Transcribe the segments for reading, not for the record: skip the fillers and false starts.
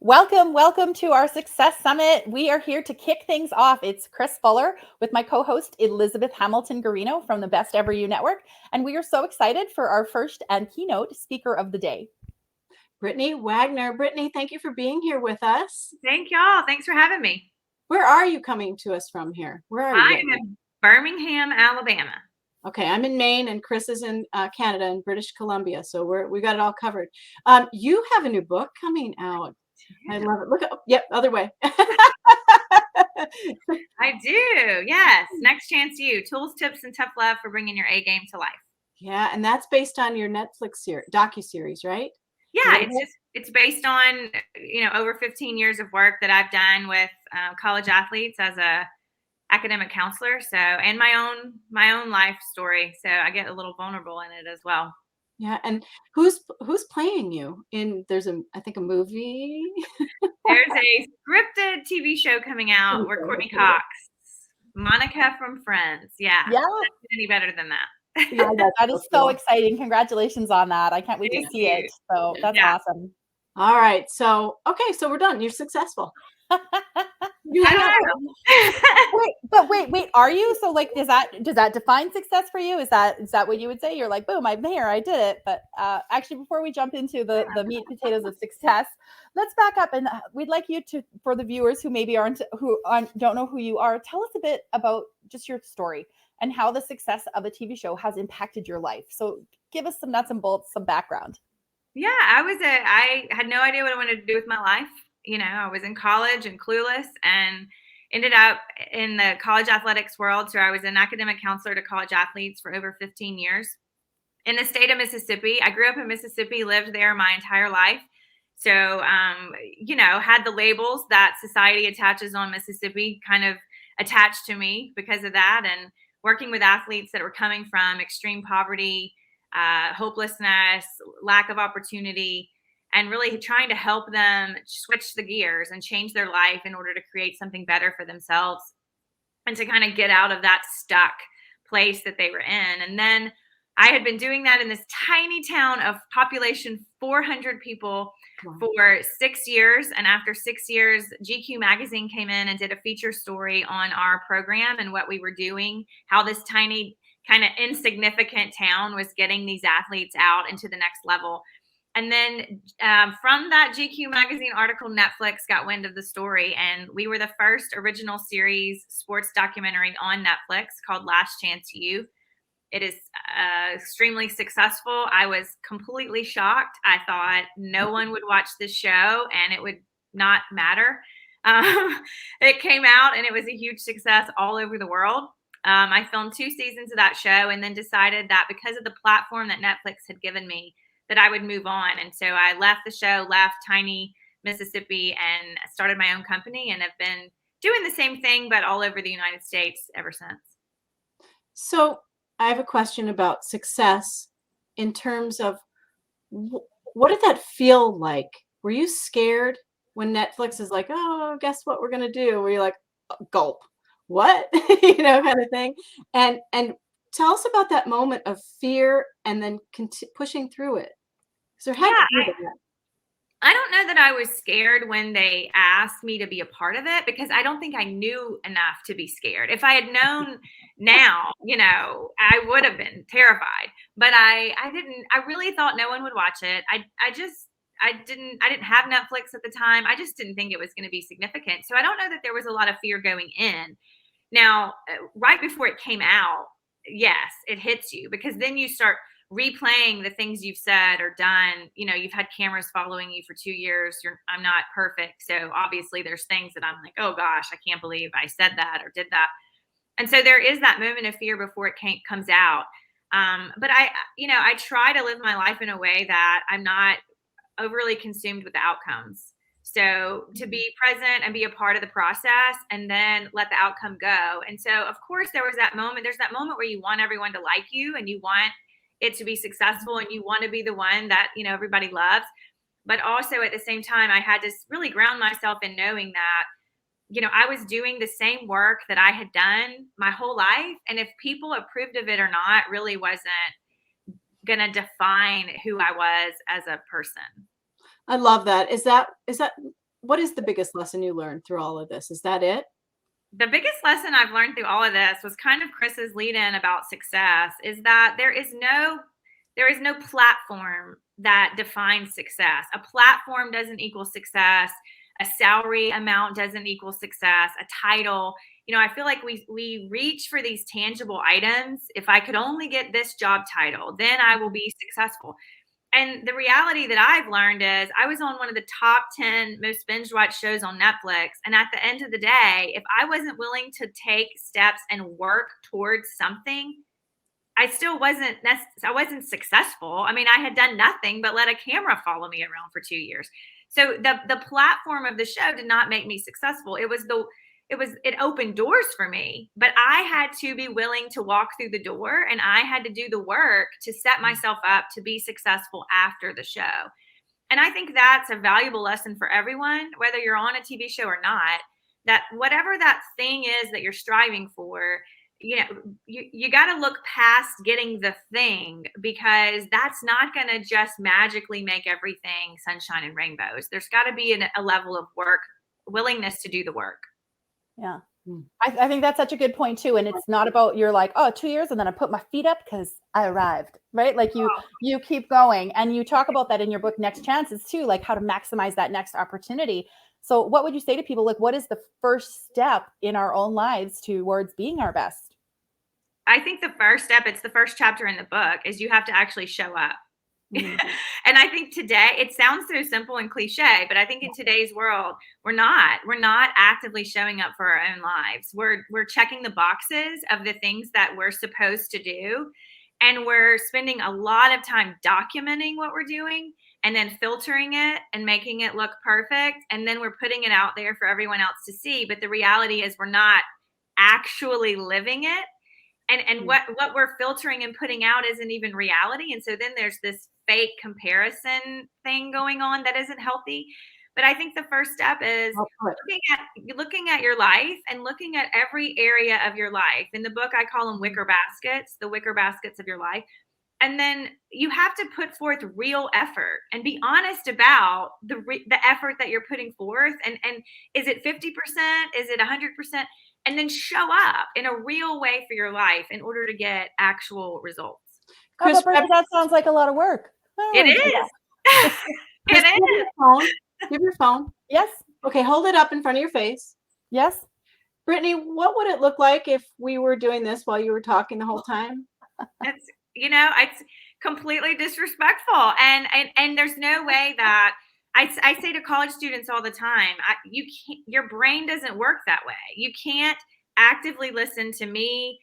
Welcome to our Success Summit. We are here to kick things off. It's Chris Fuller with my co-host Elizabeth Hamilton-Guarino from the Best Ever You Network, and we are so excited for our first and keynote speaker of the day. Brittany Wagner. Brittany, thank you for being here with us. Thank y'all. Thanks for having me. Where are you coming to us from here? Where are you? I am in Birmingham, Alabama. Okay, I'm in Maine and Chris is in Canada and British Columbia. So we got it all covered. You have a new book coming out. Yeah. I love it. Look, yep, other way. I do. Yes. Next Chance You. Tools, tips, and tough love for bringing your A game to life. Yeah, and that's based on your Netflix docu-series, right? Yeah, it's based on over 15 years of work that I've done with college athletes as a academic counselor. So, and my own life story. So I get a little vulnerable in it as well. Yeah, and who's playing you in? There's I think a movie. There's a scripted TV show coming out where Courtney Cox, Monica from Friends. Yeah. Any better than that? Yeah, that is so exciting. Congratulations on that. I can't wait to see it. So that's awesome. All right. So, okay. So we're done. You're successful. Wait, are you? So like, does that define success for you? Is that what you would say? You're like, boom, I'm here, I did it. But actually, before we jump into the meat and potatoes of success, let's back up, and we'd like you to, for the viewers who maybe don't know who you are, tell us a bit about just your story and how the success of a TV show has impacted your life. So give us some nuts and bolts, some background. Yeah, I had no idea what I wanted to do with my life. I was in college and clueless and ended up in the college athletics world. So I was an academic counselor to college athletes for over 15 years in the state of Mississippi. I grew up in Mississippi, lived there my entire life. So, had the labels that society attaches on Mississippi kind of attached to me because of that. And working with athletes that were coming from extreme poverty, hopelessness, lack of opportunity, and really trying to help them switch the gears and change their life in order to create something better for themselves and to kind of get out of that stuck place that they were in. And then I had been doing that in this tiny town of population 400 people for 6 years. And after 6 years, GQ magazine came in and did a feature story on our program and what we were doing, how this tiny kind of insignificant town was getting these athletes out into the next level. And then from that GQ magazine article, Netflix got wind of the story, and we were the first original series sports documentary on Netflix called Last Chance You. It is extremely successful. I was completely shocked. I thought no one would watch this show and it would not matter. It came out and it was a huge success all over the world. I filmed 2 seasons of that show and then decided that because of the platform that Netflix had given me, that I would move on. And so I left the show, left tiny Mississippi, and started my own company and have been doing the same thing, but all over the United States ever since. So I have a question about success in terms of what did that feel like? Were you scared when Netflix is like, oh, guess what we're going to do? Were you like, gulp, what? Kind of thing. And tell us about that moment of fear and then pushing through it. So how did you do that? I don't know that I was scared when they asked me to be a part of it, because I don't think I knew enough to be scared. If I had known now, I would have been terrified, but I didn't. I really thought no one would watch it. I didn't have Netflix at the time. I just didn't think it was going to be significant. So I don't know that there was a lot of fear going in. Now, right before it came out, yes, it hits you, because then you start replaying the things you've said or done. You've had cameras following you for 2 years. I'm not perfect. So obviously there's things that I'm like, oh gosh, I can't believe I said that or did that. And so there is that moment of fear before it comes out. But I try to live my life in a way that I'm not overly consumed with the outcomes. So to be present and be a part of the process and then let the outcome go. And so, of course, there's that moment where you want everyone to like you and you want it to be successful and you want to be the one that, everybody loves. But also at the same time, I had to really ground myself in knowing that, I was doing the same work that I had done my whole life. And if people approved of it or not really wasn't going to define who I was as a person. I love that. Is that what is the biggest lesson you learned through all of this? Is that it? The biggest lesson I've learned through all of this was kind of Chris's lead in about success, is that there is no platform that defines success. A platform doesn't equal success. A salary amount doesn't equal success. A title, I feel like we reach for these tangible items. If I could only get this job title, then I will be successful. And the reality that I've learned is I was on one of the top 10 most binge watched shows on Netflix. And at the end of the day, if I wasn't willing to take steps and work towards something, I wasn't successul. I mean, I had done nothing but let a camera follow me around for 2 years. So the platform of the show did not make me successful. It opened doors for me, but I had to be willing to walk through the door, and I had to do the work to set myself up to be successful after the show. And I think that's a valuable lesson for everyone, whether you're on a TV show or not, that whatever that thing is that you're striving for, you got to look past getting the thing, because that's not going to just magically make everything sunshine and rainbows. There's got to be a level of work, willingness to do the work. Yeah. I think that's such a good point too. And it's not about you're like, oh, 2 years and then I put my feet up because I arrived, right? Like you keep going, and you talk about that in your book, Next Chances, too, like how to maximize that next opportunity. So what would you say to people? Like, what is the first step in our own lives towards being our best? I think the first step, it's the first chapter in the book, is you have to actually show up. Mm-hmm. And I think today, it sounds so simple and cliche, but I think in today's world, we're not actively showing up for our own lives. We're checking the boxes of the things that we're supposed to do. And we're spending a lot of time documenting what we're doing and then filtering it and making it look perfect. And then we're putting it out there for everyone else to see. But the reality is we're not actually living it. And what we're filtering and putting out isn't even reality. And so then there's this fake comparison thing going on that isn't healthy. But I think the first step is looking at your life and looking at every area of your life. In the book, I call them wicker baskets, the wicker baskets of your life. And then you have to put forth real effort and be honest about the effort that you're putting forth. And is it 50%? Is it 100%? And then show up in a real way for your life in order to get actual results. Chris, that sounds like a lot of work. It is. It is. Give your phone. Yes. Okay, hold it up in front of your face. Yes. Brittany, what would it look like if we were doing this while you were talking the whole time? It's completely disrespectful. And there's no way that I say to college students all the time, your brain doesn't work that way. You can't actively listen to me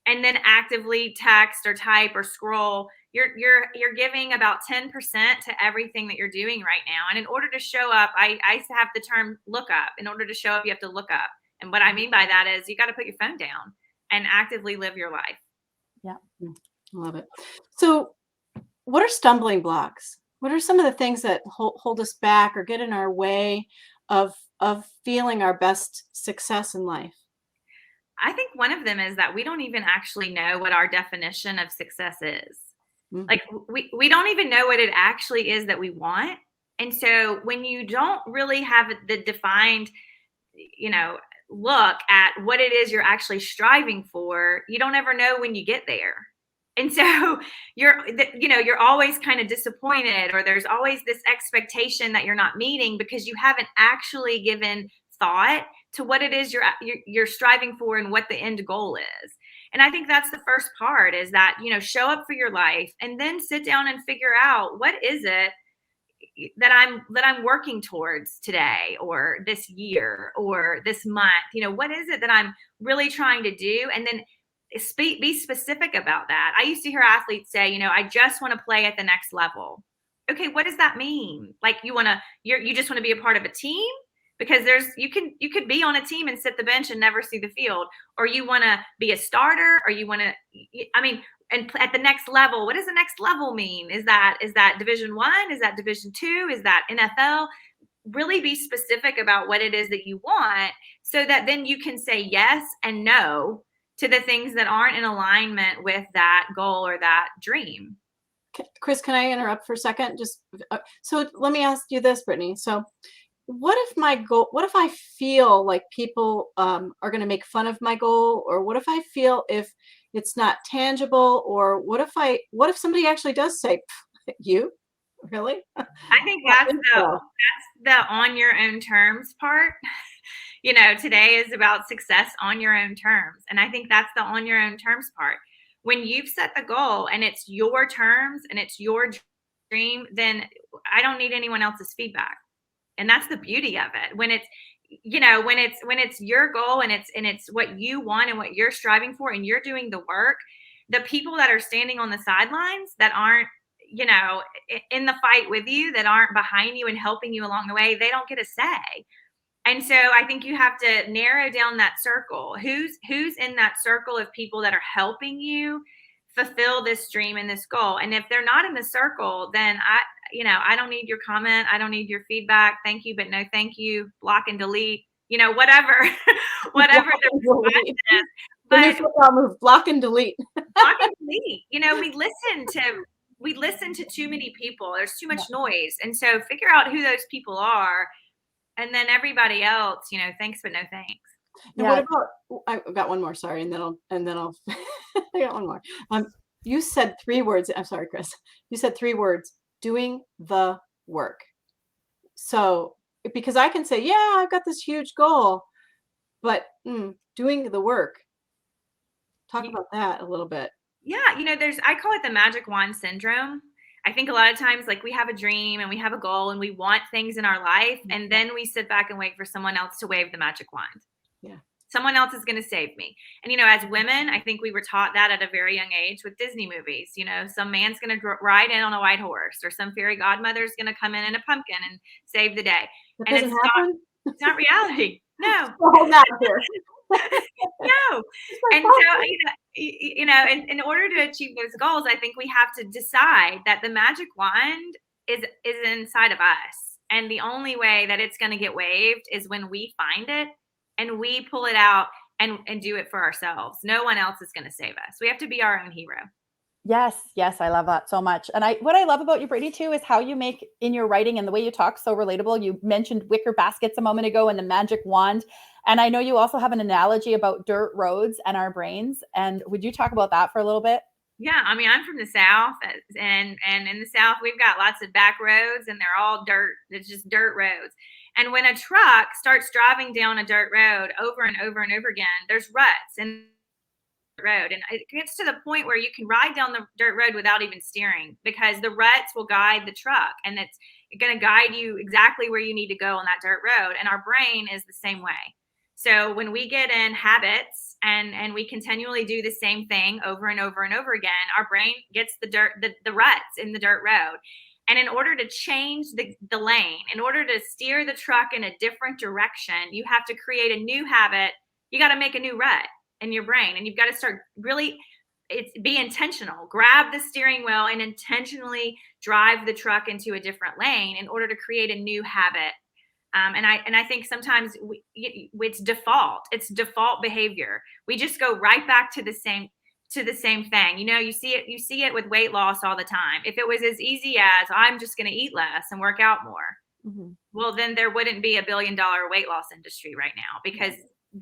and then actively text or type or scroll. You're giving about 10% to everything that you're doing right now. And in order to show up, I have the term look up. In order to show up, you have to look up. And what I mean by that is you got to put your phone down and actively live your life. Yeah. Love it. So what are stumbling blocks? What are some of the things that hold us back or get in our way of feeling our best success in life? I think one of them is that we don't even actually know what our definition of success is. Mm-hmm. Like we don't even know what it actually is that we want. And so when you don't really have the defined, look at what it is you're actually striving for, you don't ever know when you get there. And so you're always kind of disappointed, or there's always this expectation that you're not meeting because you haven't actually given thought to what it is you're striving for and what the end goal is. And I think that's the first part, is that, show up for your life and then sit down and figure out what is it that I'm working towards today or this year or this month. What is it that I'm really trying to do? And then be specific about that. I used to hear athletes say, I just want to play at the next level. Okay, what does that mean? Like you just want to be a part of a team? Because you could be on a team and sit the bench and never see the field, or you want to be a starter, or you want to, and at the next level. What does the next level mean? Is that Division I? Is that Division II? Is that NFL? Really be specific about what it is that you want, so that then you can say yes and no to the things that aren't in alignment with that goal or that dream. Chris, can I interrupt for a second? So let me ask you this, Brittany. So what if my goal, what if I feel like people are going to make fun of my goal? Or what if I feel if it's not tangible? Or what if somebody actually does say, you really? I think I that's think the so. on your own terms part. You know, today is about success on your own terms. And I think that's the on your own terms part. When you've set the goal and it's your terms and it's your dream, then I don't need anyone else's feedback. And that's the beauty of it. When it's, you know, when it's your goal and it's what you want and what you're striving for and you're doing the work, the people that are standing on the sidelines that aren't, you know, in the fight with you, that aren't behind you and helping you along the way, they don't get a say. And so I think you have to narrow down that circle. Who's in that circle of people that are helping you fulfill this dream and this goal? And if they're not in the circle, then I don't need your comment. I don't need your feedback. Thank you, but no thank you. Block and delete. You know, whatever, whatever the response is. The new But football move, block and delete. block and delete. You know, we listen to too many people. There's too much noise. And so figure out who those people are. And then everybody else, you know, thanks, but no thanks. And what about, I've got one more, sorry, and then I'll I got one more. You said 3 words. I'm sorry, Chris. You said 3 words, doing the work. So, because I can say, yeah, I've got this huge goal, but doing the work. Talk about that a little bit. Yeah, you know, I call it the magic wand syndrome. I think a lot of times, like, we have a dream and we have a goal and we want things in our life, and then we sit back and wait for someone else to wave the magic wand. Yeah. Someone else is going to save me. And, you know, as women, I think we were taught that at a very young age with Disney movies. You know, some man's going to ride in on a white horse, or some fairy godmother is going to come in a pumpkin and save the day. That And doesn't happen? it's not reality. No. Hold on here. No. And so, you know, in order to achieve those goals, I think we have to decide that the magic wand is inside of us. And the only way that it's going to get waved is when we find it and we pull it out and do it for ourselves. No one else is going to save us. We have to be our own hero. Yes, I love that so much. And what I love about you, Brittany, too, is how you make in your writing and the way you talk so relatable. You mentioned wicker baskets a moment ago and the magic wand. And I know you also have an analogy about dirt roads and our brains. And would you talk about that for a little bit? Yeah, I mean, I'm from the South, and in the South, we've got lots of back roads, and they're all dirt. It's just dirt roads. And when a truck starts driving down a dirt road over and over and over again, there's ruts in the road. And it gets to the point where you can ride down the dirt road without even steering, because the ruts will guide the truck, and it's going to guide you exactly where you need to go on that dirt road. And our brain is the same way. So when we get in habits and we continually do the same thing over and over and over again, our brain gets the ruts in the dirt road. And in order to change the lane, in order to steer the truck in a different direction, you have to create a new habit. You got to make a new rut in your brain, and you've got to start really be intentional. Grab the steering wheel and intentionally drive the truck into a different lane in order to create a new habit. And I think sometimes it's default. It's default behavior. We just go right back to the same thing. You know, you see it with weight loss all the time. If it was as easy as I'm just going to eat less and work out more, well, then there wouldn't be $1 billion weight loss industry right now, because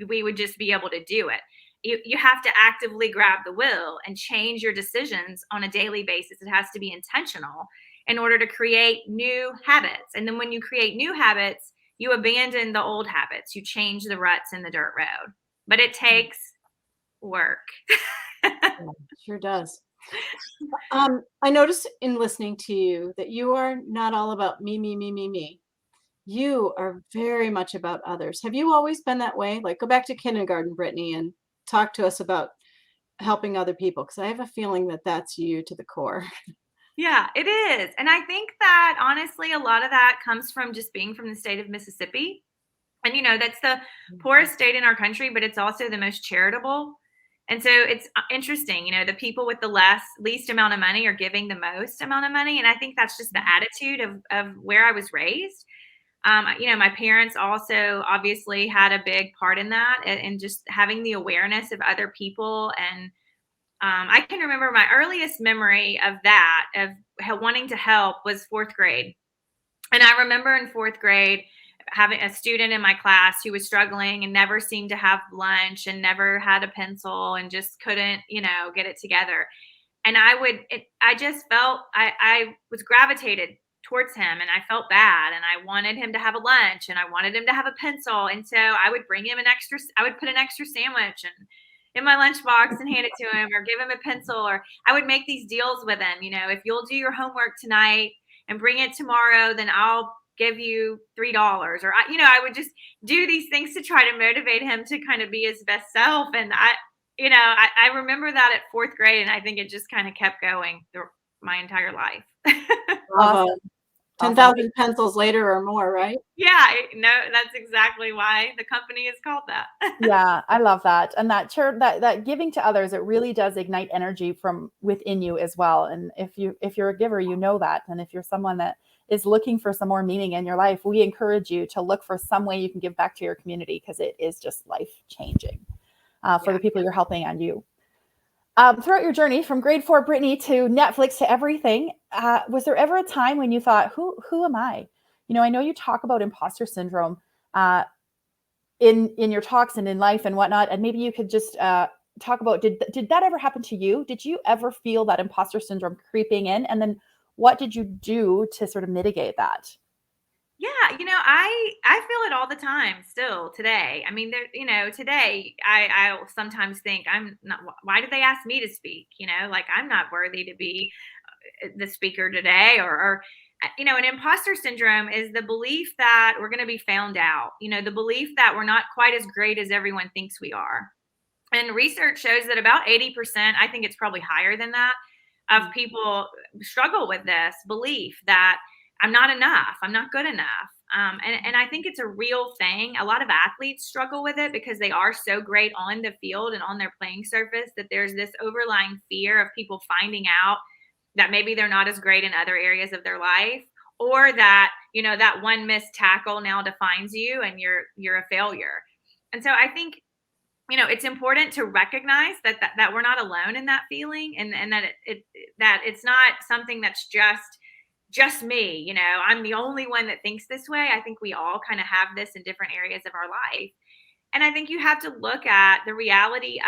we would just be able to do it. You have to actively grab the wheel and change your decisions on a daily basis. It has to be intentional in order to create new habits. And then when you create new habits, you abandon the old habits. You change the ruts in the dirt road. But it takes work. Sure does. I noticed in listening to you that you are not all about me. You are very much about others. Have you always been that way? Like, go back to kindergarten, Brittany, and talk to us about helping other people, because I have a feeling that that's you to the core. Yeah, it is. And I think that honestly, a lot of that comes from just being from the state of Mississippi. And, you know, that's the poorest state in our country, but it's also the most charitable. And so it's interesting, you know, the people with the least amount of money are giving the most amount of money. And I think that's just the attitude of where I was raised. You know, my parents also obviously had a big part in that, and just having the awareness of other people. And I can remember my earliest memory of wanting to help was 4th grade. And I remember in 4th grade, having a student in my class who was struggling and never seemed to have lunch and never had a pencil and just couldn't, get it together. And I just felt I was gravitated towards him, and I felt bad, and I wanted him to have a lunch, and I wanted him to have a pencil. And so I would I would put an extra sandwich and in my lunchbox and hand it to him, or give him a pencil, or I would make these deals with him. If you'll do your homework tonight and bring it tomorrow, then I'll give you $3. Or I would just do these things to try to motivate him to kind of be his best self. And I remember that at 4th grade, and I think it just kind of kept going through my entire life. Awesome. 10,000 pencils later or more, right? Yeah, no, that's exactly why the company is called that. Yeah, I love that. And that giving to others, it really does ignite energy from within you as well. And if you're a giver, you know that. And if you're someone that is looking for some more meaning in your life, we encourage you to look for some way you can give back to your community, because it is just life changing for the people you're helping and you. Throughout your journey from grade 4 Brittany to Netflix to everything, was there ever a time when you thought, who am I? I know you talk about imposter syndrome in your talks and in life and whatnot, and maybe you could just talk about, did that ever happen to you? Did you ever feel that imposter syndrome creeping in? And then what did you do to sort of mitigate that? Yeah, I feel it all the time still today. I mean, today I'll sometimes think, I'm not, why did they ask me to speak? Like, I'm not worthy to be the speaker today, or an imposter syndrome is the belief that we're going to be found out, the belief that we're not quite as great as everyone thinks we are. And research shows that about 80%, I think it's probably higher than that, of people struggle with this belief that I'm not enough, I'm not good enough. And I think it's a real thing. A lot of athletes struggle with it because they are so great on the field and on their playing surface, that there's this overlying fear of people finding out that maybe they're not as great in other areas of their life, or that, that one missed tackle now defines you and you're a failure. And so I think, it's important to recognize that we're not alone in that feeling, and that that it's not something that's just me. I'm the only one that thinks this way. I think we all kind of have this in different areas of our life. And I think you have to look at the reality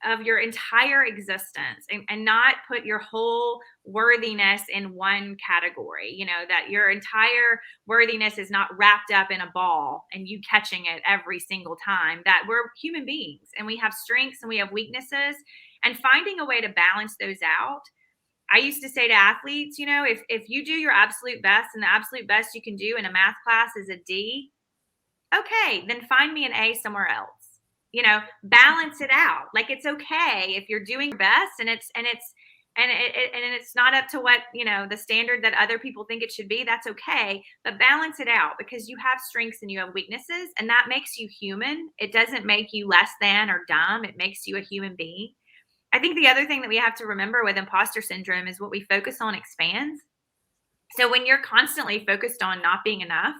of your entire existence, and not put your whole worthiness in one category. That your entire worthiness is not wrapped up in a ball and you catching it every single time. That we're human beings, and we have strengths and we have weaknesses, and finding a way to balance those out. I used to say to athletes, if you do your absolute best, and the absolute best you can do in a math class is a D, okay, then find me an A somewhere else. Balance it out. Like, it's okay if you're doing your best, and it's not up to what, the standard that other people think it should be. That's okay. But balance it out, because you have strengths and you have weaknesses, and that makes you human. It doesn't make you less than or dumb. It makes you a human being. I think the other thing that we have to remember with imposter syndrome is what we focus on expands. So when you're constantly focused on not being enough,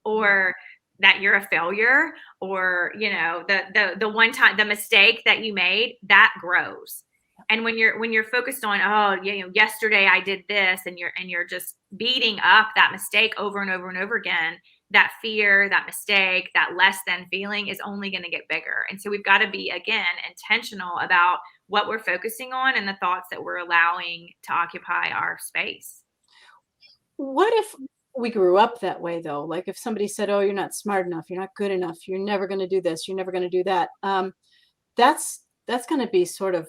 or that you're a failure, or the one time, the mistake that you made, that grows. And when you're focused on, yesterday I did this, and you're just beating up that mistake over and over and over again, that fear, that mistake, that less than feeling is only going to get bigger. And so we've got to be, again, intentional about what we're focusing on and the thoughts that we're allowing to occupy our space. What if we grew up that way, though? Like, if somebody said, oh, you're not smart enough, you're not good enough, you're never going to do this, you're never going to do that. That's going to be sort of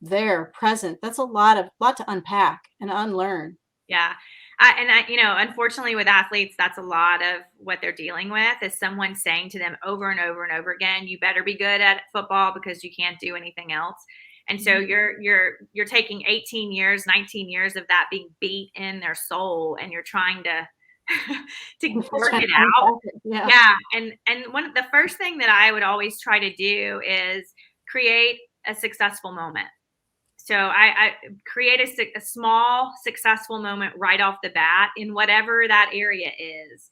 there, present. That's a lot to unpack and unlearn. Yeah. Unfortunately with athletes, that's a lot of what they're dealing with, is someone saying to them over and over and over again, you better be good at football because you can't do anything else. And so you're taking 18 years, 19 years of that being beat in their soul, and you're trying to work it out. Yeah. And the first thing that I would always try to do is create a successful moment. So I create a small successful moment right off the bat in whatever that area is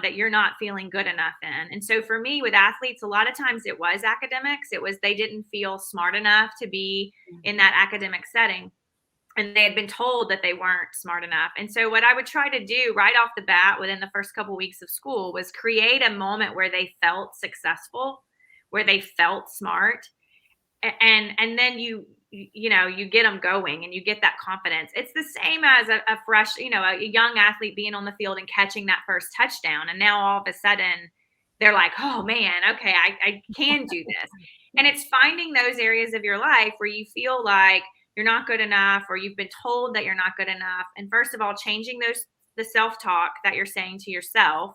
that you're not feeling good enough in. And so for me with athletes, a lot of times it was academics. It was they didn't feel smart enough to be in that academic setting. and they had been told that they weren't smart enough. And so what I would try to do right off the bat within the first couple weeks of school was create a moment where they felt successful, where they felt smart. And then you get them going and you get that confidence. It's the same as a fresh, a young athlete being on the field and catching that first touchdown. And now all of a sudden they're like, oh man, okay, I can do this. And it's finding those areas of your life where you feel like you're not good enough, or you've been told that you're not good enough. And first of all, changing the self-talk that you're saying to yourself,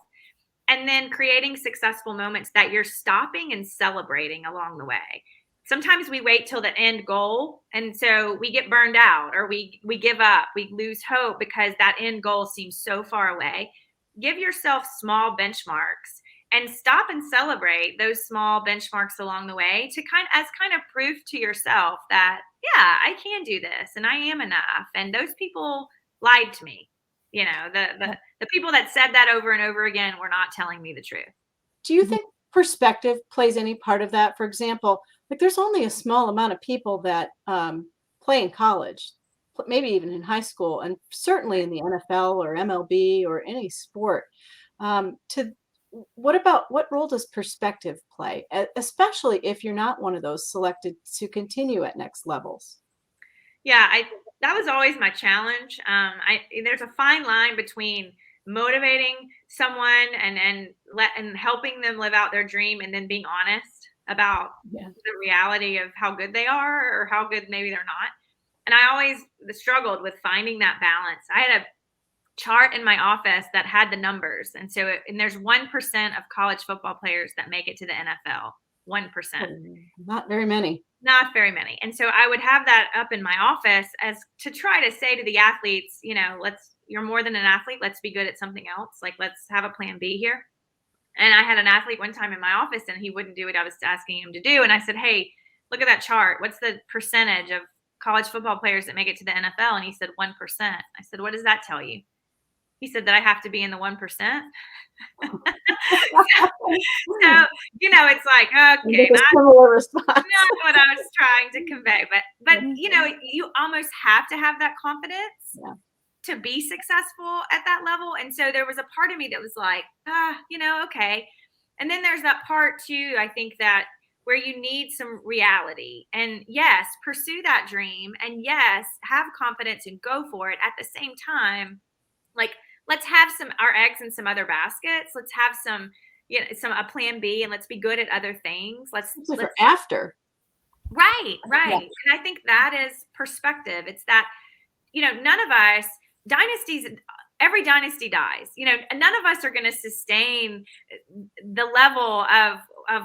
and then creating successful moments that you're stopping and celebrating along the way. Sometimes we wait till the end goal, and so we get burned out, or we give up, we lose hope because that end goal seems so far away. Give yourself small benchmarks and stop and celebrate those small benchmarks along the way to kind of proof to yourself that, yeah, I can do this and I am enough. And those people lied to me. The people that said that over and over again were not telling me the truth. Do you think perspective plays any part of that? For example, like there's only a small amount of people that play in college, maybe even in high school, and certainly in the NFL or MLB or any sport. What role does perspective play, especially if you're not one of those selected to continue at next levels? Yeah, that was always my challenge. There's a fine line between motivating someone and helping them live out their dream, and then being honest about the reality of how good they are or how good maybe they're not. And I always struggled with finding that balance. I had a chart in my office that had the numbers. And there's 1% of college football players that make it to the NFL. 1%. Not very many. Not very many. And so I would have that up in my office as to try to say to the athletes, you're more than an athlete. Let's be good at something else. Like, let's have a plan B here. And I had an athlete one time in my office and he wouldn't do what I was asking him to do. And I said, hey, look at that chart. What's the percentage of college football players that make it to the NFL? And he said 1%. I said, what does that tell you? He said that I have to be in the 1%. So, it's like, okay, not what I was trying to convey. But you almost have to have that confidence to be successful at that level. And so there was a part of me that was like, okay. And then there's that part too, I think, that where you need some reality. And yes, pursue that dream. And yes, have confidence and go for it. At the same time, like, let's have our eggs in some other baskets. Let's have a plan B, and let's be good at other things. Let's after. Right. Yeah. And I think that is perspective. It's that, none of us, every dynasty dies. None of us are going to sustain the level of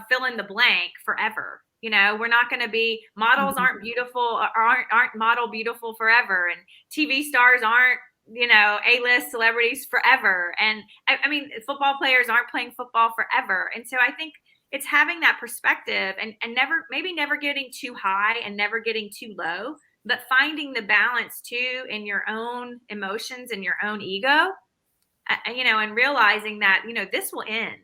fill in the blank forever. We're not going to be, models aren't beautiful, aren't model beautiful forever. And TV stars aren't, A-list celebrities forever. And I mean, football players aren't playing football forever. And so I think it's having that perspective and never getting too high and never getting too low, but finding the balance too in your own emotions and your own ego, and realizing that, this will end.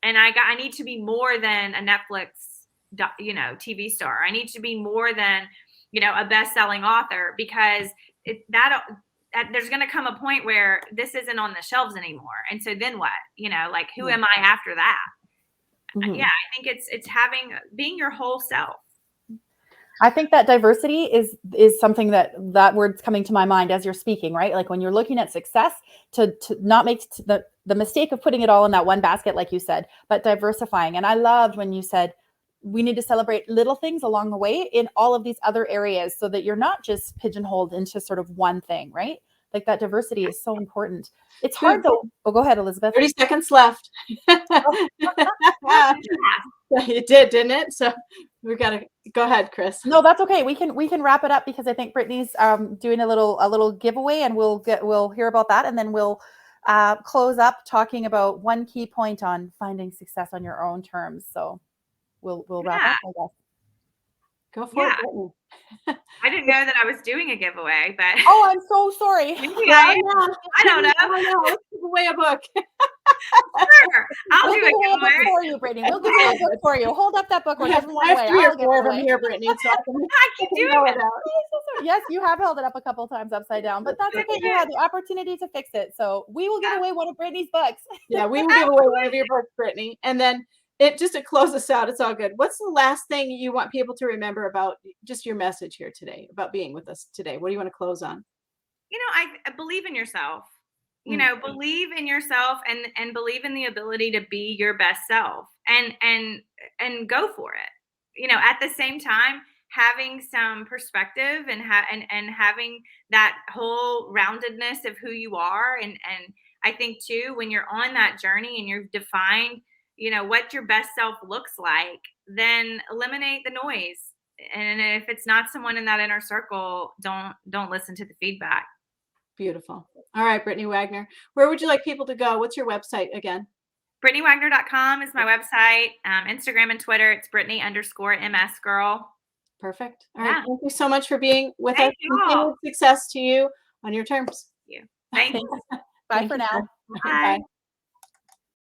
And I need to be more than a Netflix, TV star. I need to be more than, a best-selling author, because there's going to come a point where this isn't on the shelves anymore. And so then what? Who am I after that? Mm-hmm. Yeah, I think it's being your whole self. I think that diversity is something that word's coming to my mind as you're speaking, right? Like when you're looking at success, to not make the mistake of putting it all in that one basket, like you said, but diversifying. And I loved when you said we need to celebrate little things along the way in all of these other areas, so that you're not just pigeonholed into sort of one thing, right? Like that diversity is so important. It's hard though. Oh, go ahead, Elizabeth. 30 seconds left. It did, didn't it? So we got to go ahead, Chris. No, that's okay. We can wrap it up, because I think Brittany's doing a little giveaway, and we'll hear about that, and then we'll close up talking about one key point on finding success on your own terms. So we'll wrap up, I guess. Go for it, Brittany. I didn't know that I was doing a giveaway, but I'm so sorry. I don't know. Let's give away a book. Sure, I'll do a giveaway for you, Brittany. We'll give you a book for you. Hold up that book. We'll give one away. I have 3 or 4 of them here, Brittany. So I can do it. Yes, you have held it up a couple times upside down, but that's okay. You had the opportunity to fix it. So we will give away one of Brittany's books. Yeah, we will give away one of your books, Brittany. And then just to close us out, it's all good. What's the last thing you want people to remember about just your message here today, about being with us today? What do you want to close on? I believe in yourself. Believe in yourself and believe in the ability to be your best self and go for it. At the same time, having some perspective and having that whole roundedness of who you are. And I think too, when you're on that journey and you've defined, what your best self looks like, then eliminate the noise. And if it's not someone in that inner circle, don't listen to the feedback. Beautiful. All right, Brittany Wagner, where would you like people to go? What's your website again? BrittanyWagner.com is my website. Instagram and Twitter, it's Brittany_MS girl. Perfect. All right. Thank you so much for being with us. Thank you all. Continued success to you on your terms. Thank you. Thanks. Bye for now. Bye.